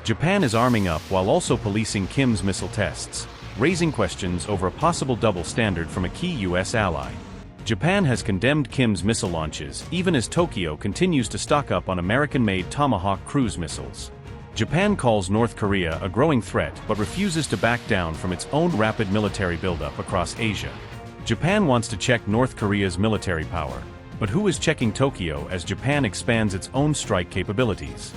Japan is arming up while also policing Kim's missile tests, raising questions over a possible double standard from a key U.S. ally. Japan has condemned Kim's missile launches, even as Tokyo continues to stock up on American-made Tomahawk cruise missiles. Japan calls North Korea a growing threat but refuses to back down from its own rapid military buildup across Asia. Japan wants to check North Korea's military power, but who is checking Tokyo as Japan expands its own strike capabilities?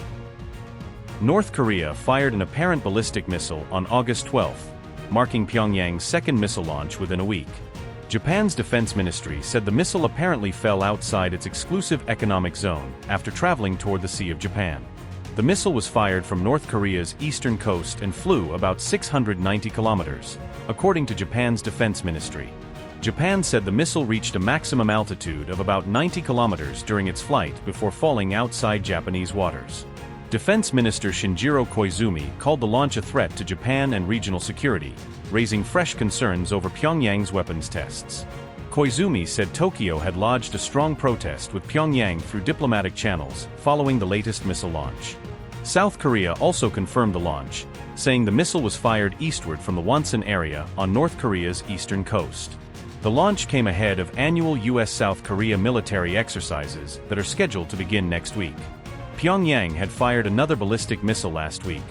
North Korea fired an apparent ballistic missile on August 12, marking Pyongyang's second missile launch within a week. Japan's defense ministry said the missile apparently fell outside its exclusive economic zone after traveling toward the Sea of Japan. The missile was fired from North Korea's eastern coast and flew about 690 kilometers, according to Japan's defense ministry. Japan said the missile reached a maximum altitude of about 90 kilometers during its flight before falling outside Japanese waters. Defense Minister Shinjiro Koizumi called the launch a threat to Japan and regional security, raising fresh concerns over Pyongyang's weapons tests. Koizumi said Tokyo had lodged a strong protest with Pyongyang through diplomatic channels following the latest missile launch. South Korea also confirmed the launch, saying the missile was fired eastward from the Wonsan area on North Korea's eastern coast. The launch came ahead of annual U.S.-South Korea military exercises that are scheduled to begin next week. Pyongyang had fired another ballistic missile last week,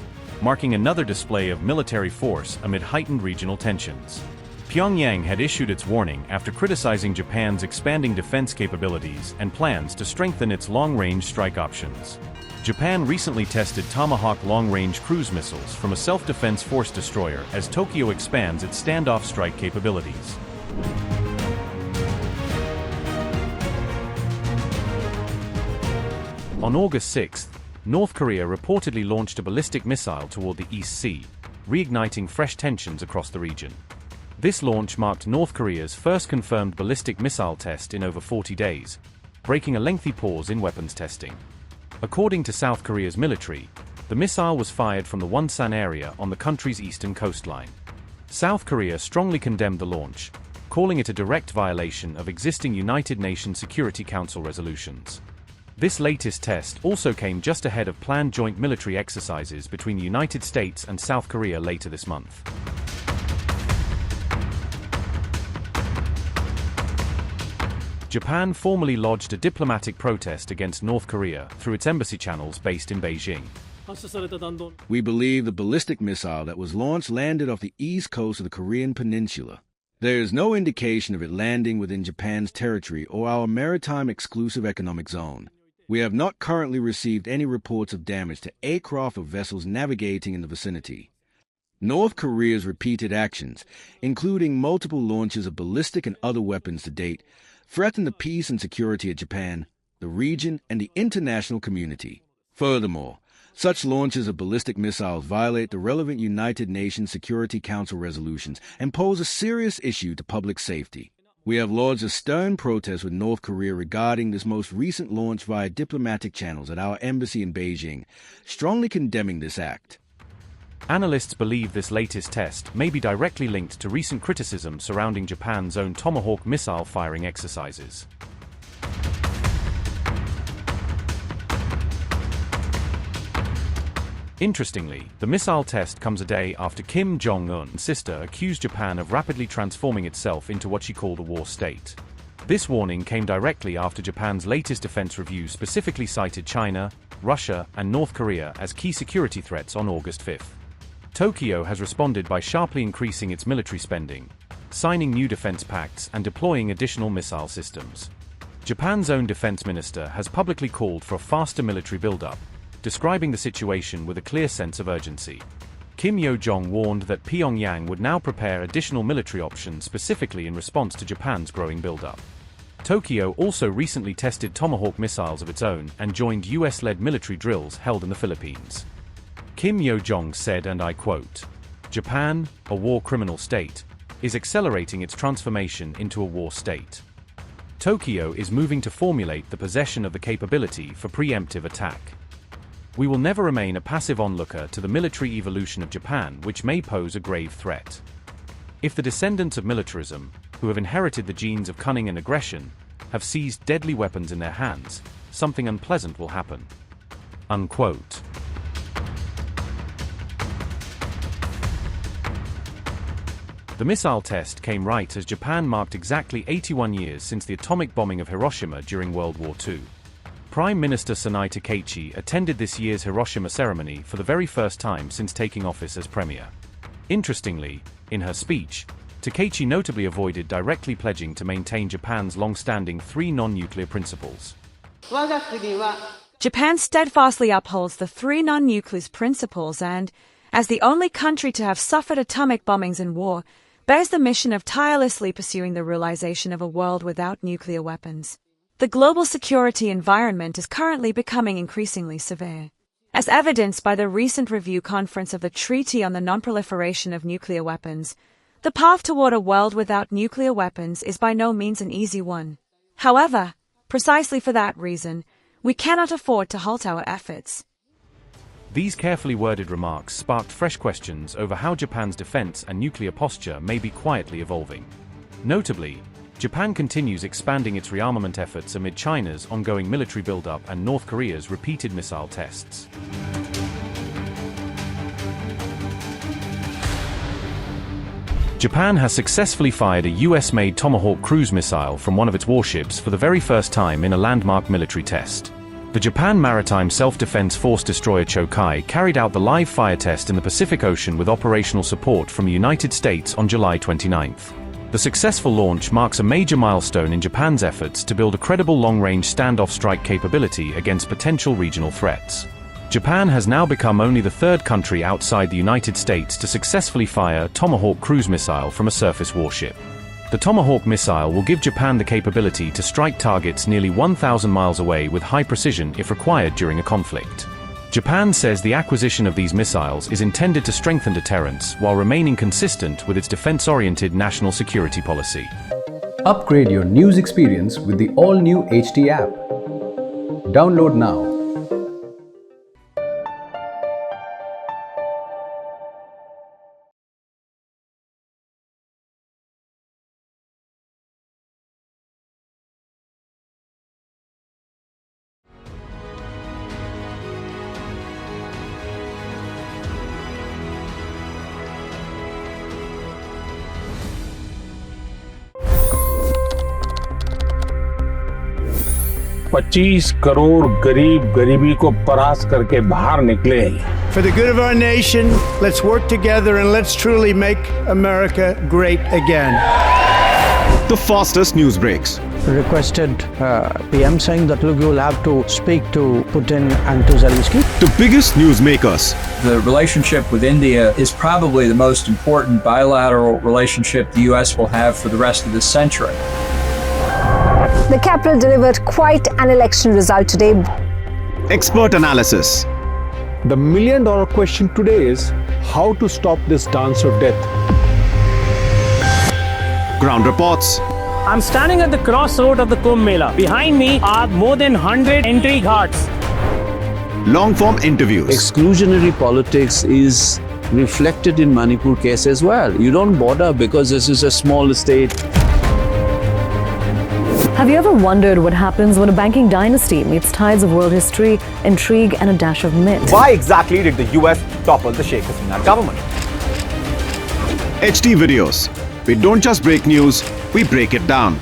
marking another display of military force amid heightened regional tensions. Pyongyang had issued its warning after criticizing Japan's expanding defense capabilities and plans to strengthen its long-range strike options. Japan recently tested Tomahawk long-range cruise missiles from a self-defense force destroyer as Tokyo expands its standoff strike capabilities. On August 6, North Korea reportedly launched a ballistic missile toward the East Sea, reigniting fresh tensions across the region. This launch marked North Korea's first confirmed ballistic missile test in over 40 days, breaking a lengthy pause in weapons testing. According to South Korea's military, the missile was fired from the Wonsan area on the country's eastern coastline. South Korea strongly condemned the launch, calling it a direct violation of existing United Nations Security Council resolutions. This latest test also came just ahead of planned joint military exercises between the United States and South Korea later this month. Japan formally lodged a diplomatic protest against North Korea through its embassy channels based in Beijing. We believe the ballistic missile that was launched landed off the east coast of the Korean peninsula. There is no indication of it landing within Japan's territory or our maritime exclusive economic zone. We have not currently received any reports of damage to aircraft or vessels navigating in the vicinity. North Korea's repeated actions, including multiple launches of ballistic and other weapons to date, threaten the peace and security of Japan, the region, and the international community. Furthermore, such launches of ballistic missiles violate the relevant United Nations Security Council resolutions and pose a serious issue to public safety. We have lodged a stern protest with North Korea regarding this most recent launch via diplomatic channels at our embassy in Beijing, strongly condemning this act. Analysts believe this latest test may be directly linked to recent criticism surrounding Japan's own Tomahawk missile firing exercises. Interestingly, the missile test comes a day after Kim Jong-un's sister accused Japan of rapidly transforming itself into what she called a war state. This warning came directly after Japan's latest defense review specifically cited China, Russia, and North Korea as key security threats on August 5. Tokyo has responded by sharply increasing its military spending, signing new defense pacts and deploying additional missile systems. Japan's own defense minister has publicly called for a faster military buildup, describing the situation with a clear sense of urgency. Yo Jong warned that Pyongyang would now prepare additional military options specifically in response to Japan's growing buildup. Tokyo also recently tested Tomahawk missiles of its own and joined US-led military drills held in the Philippines. Yo Jong said, and I quote, "Japan, a war criminal state, is accelerating its transformation into a war state. Tokyo is moving to formulate the possession of the capability for preemptive attack. We will never remain a passive onlooker to the military evolution of Japan, which may pose a grave threat. If the descendants of militarism, who have inherited the genes of cunning and aggression, have seized deadly weapons in their hands, something unpleasant will happen." Unquote. The missile test came right as Japan marked exactly 81 years since the atomic bombing of Hiroshima during World War II. Prime Minister Sanai Takeichi attended this year's Hiroshima ceremony for the very first time since taking office as premier. Interestingly, in her speech, Takeichi notably avoided directly pledging to maintain Japan's long-standing 3 non-nuclear principles. Japan steadfastly upholds the 3 non-nuclear principles and, as the only country to have suffered atomic bombings in war, bears the mission of tirelessly pursuing the realization of a world without nuclear weapons. The global security environment is currently becoming increasingly severe, as evidenced by the recent review conference of the Treaty on the Non-Proliferation of Nuclear Weapons. The path toward a world without nuclear weapons is by no means an easy one. However, precisely for that reason, we cannot afford to halt our efforts. These carefully worded remarks sparked fresh questions over how Japan's defense and nuclear posture may be quietly evolving. Notably, Japan continues expanding its rearmament efforts amid China's ongoing military buildup and North Korea's repeated missile tests. Japan has successfully fired a US-made Tomahawk cruise missile from one of its warships for the very first time in a landmark military test. The Japan Maritime Self-Defense Force destroyer Chokai carried out the live fire test in the Pacific Ocean with operational support from the United States on July 29. The successful launch marks a major milestone in Japan's efforts to build a credible long-range standoff strike capability against potential regional threats. Japan has now become only the 3rd country outside the United States to successfully fire a Tomahawk cruise missile from a surface warship. The Tomahawk missile will give Japan the capability to strike targets nearly 1,000 miles away with high precision if required during a conflict. Japan says the acquisition of these missiles is intended to strengthen deterrence while remaining consistent with its defense-oriented national security policy. Upgrade your news experience with the all-new HT app. Download now. $25 crore गरीब गरीबी को परास्त करके बाहर निकले। For the good of our nation, let's work together and let's truly make America great again. The fastest news breaks. Requested PM saying that look, you'll have to speak to Putin and to Zelensky. The biggest news makers. The relationship with India is probably the most important bilateral relationship the US will have for the rest of this century. The capital delivered quite an election result today. Expert analysis. The million-dollar question today is how to stop this dance of death. Ground reports. I'm standing at the crossroad of the Kumbh Mela. Behind me are more than 100 entry ghats. Long-form interviews. Exclusionary politics is reflected in Manipur case as well. You don't bother because this is a small state. Have you ever wondered what happens when a banking dynasty meets tides of world history, intrigue, and a dash of myth? Why exactly did the US topple the Sheikh Hasina government? HT videos. We don't just break news, we break it down.